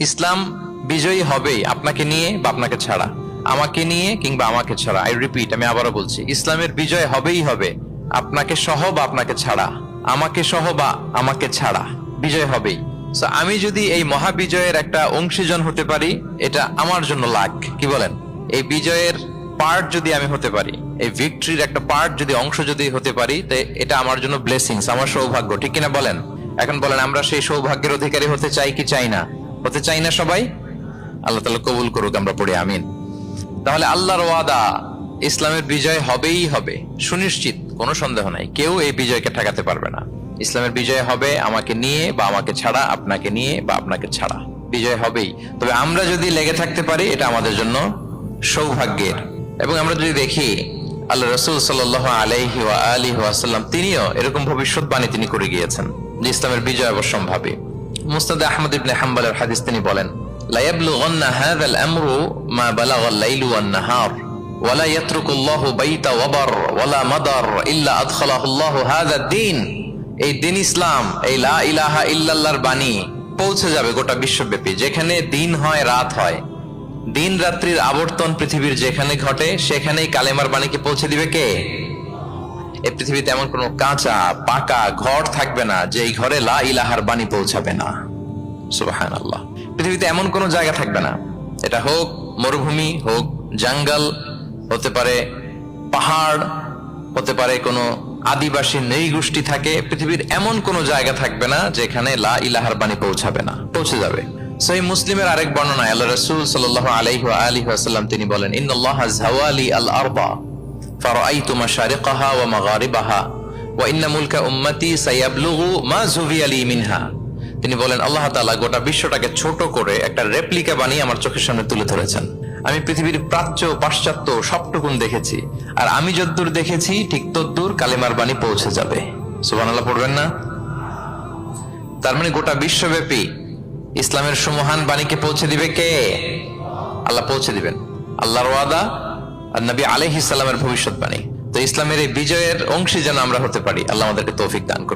ইসলাম বিজয়ী হবেই আপনাকে নিয়ে বা আপনাকে ছাড়া, আমাকে নিয়ে কিংবা আমাকে ছাড়া। আই রিপিট, আমি আবারও বলছি, ইসলামের বিজয় হবেই হবে, আপনাকে সহ বা আপনাকে ছাড়া, আমাকে সহ বা আমাকে ছাড়া বিজয় হবেই। সো আমি যদি এই মহাবিজয়ের একটা অংশীজন হতে পারি, এটা আমার জন্য লাখ। কি বলেন? এই বিজয়ের পার্ট যদি আমি হতে পারি, এই ভিক্টরির একটা পার্ট যদি অংশ যদি হতে পারি, তো এটা আমার জন্য ব্লেসিংস, আমার সৌভাগ্য। ঠিক কিনা বলেন? এখন বলেন, আমরা সেই সৌভাগ্যের অধিকারী হতে চাই কি চাই না? হতে চাই না সবাই? আল্লাহ তাআলা কবুল করুক, আমরা পড়ি আমিন। তাহলে আল্লাহর ওয়াদা, ইসলামের বিজয় হবেই হবে, সুনিশ্চিত, কোনো সন্দেহ নাই। কেউ এই বিজয়কে ঠেকাতে পারবে না। ইসলামের বিজয় হবে আমাকে নিয়ে বা আমাকে ছাড়া, আপনাকে নিয়ে বা আপনাকে ছাড়া, বিজয় হবেই। তবে আমরা যদি লেগে থাকতে পারি, এটা আমাদের জন্য সৌভাগ্যের। এবং আমরা যদি দেখি, আল্লাহ রাসূল সাল্লাল্লাহু আলাইহি ওয়া আলিহি ওয়াসাল্লাম তিনিও এরকম ভবিষ্যৎবাণী তিনি করে গিয়েছেন যে ইসলামের বিজয় অবশ্যম্ভাবী। মুসনাদ আহমদ ইবনে হাম্বলের হাদিস তিনি বলেন, লা ইয়াবলুগান্না হাযাল আমরু মা বালাগাল লাইলু ওয়ান নাহার ওয়া লা ইয়াতরুকুল্লাহু বাইতা ওয়াবার ওয়া লা মাদার ইল্লা আদখালাহুল্লাহু হাযা দ্বীন। এই দিন ইসলাম, এই লা ইলাহা ইল্লাল্লাহর বাণী পৌঁছে যাবে গোটা বিশ্বব্যাপী। যেখানে দিন হয়, রাত হয়, দিন রাত্রির আবর্তন পৃথিবীর যেখানে ঘটে, সেখানেই কালেমার বাণীকে পৌঁছে দিবে কে? এই পৃথিবীতে এমন কোন কাঁচা পাকা ঘর থাকবে না যে এই ঘরে লা ইলাহার বাণী পৌঁছাবে না। সুবহানাল্লাহ। পৃথিবীতে এমন কোন জায়গা থাকবে না, এটা হোক মরুভূমি, হোক জঙ্গল, হতে পারে পাহাড়, হতে পারে কোনো আদিবাসী নৃগোষ্ঠী থাকে, পৃথিবীর এমন কোন জায়গা থাকবে না যেখানে লা ইলাহার বাণী পৌঁছাবে না, পৌঁছে যাবে। সহিহ মুসলিমের আরেক বর্ণনায় আল্লাহ রাসূল সাল্লাল্লাহু আলাইহি ওয়া আলিহি ওয়াসাল্লাম তিনি বলেন, ইন্নাল্লাহা যাওয়ালি আল আরবা ফারাআইতু মাশারিকাহা ওয়া মাগারিবাহা ওয়া ইন্না মুলকা উম্মতি সায়াবলুগু মা যুবিয়া লি মিনহা। তিনি বলেন, আল্লাহ তাআলা গোটা বিশ্বটাকে ছোট করে একটা রেপ্লিকা বানিয়ে আমার চোখের সামনে তুলে ধরেছেন। আমি পৃথিবীর প্রাচ্য পাশ্চাত্য সবটুকুন দেখেছি, আর আমি যদ্দূর দেখেছি ঠিক তদ্দূর কালেমার বাণী পৌঁছে যাবে। সুবহানাল্লাহ পড়বেন না? তার মানে গোটা বিশ্বব্যাপী ইসলামের সুমহান বাণীকে পৌঁছে দিবে কে? আল্লাহ পৌঁছে দিবেন। আল্লাহর ওয়াদা আর নবী আলাইহিস সালামের ভবিষ্যৎবাণী। তো ইসলামের এই বিজয়ের অংশী যেন আমরা হতে পারি, আল্লাহ আমাদেরকে তৌফিক দান করুন।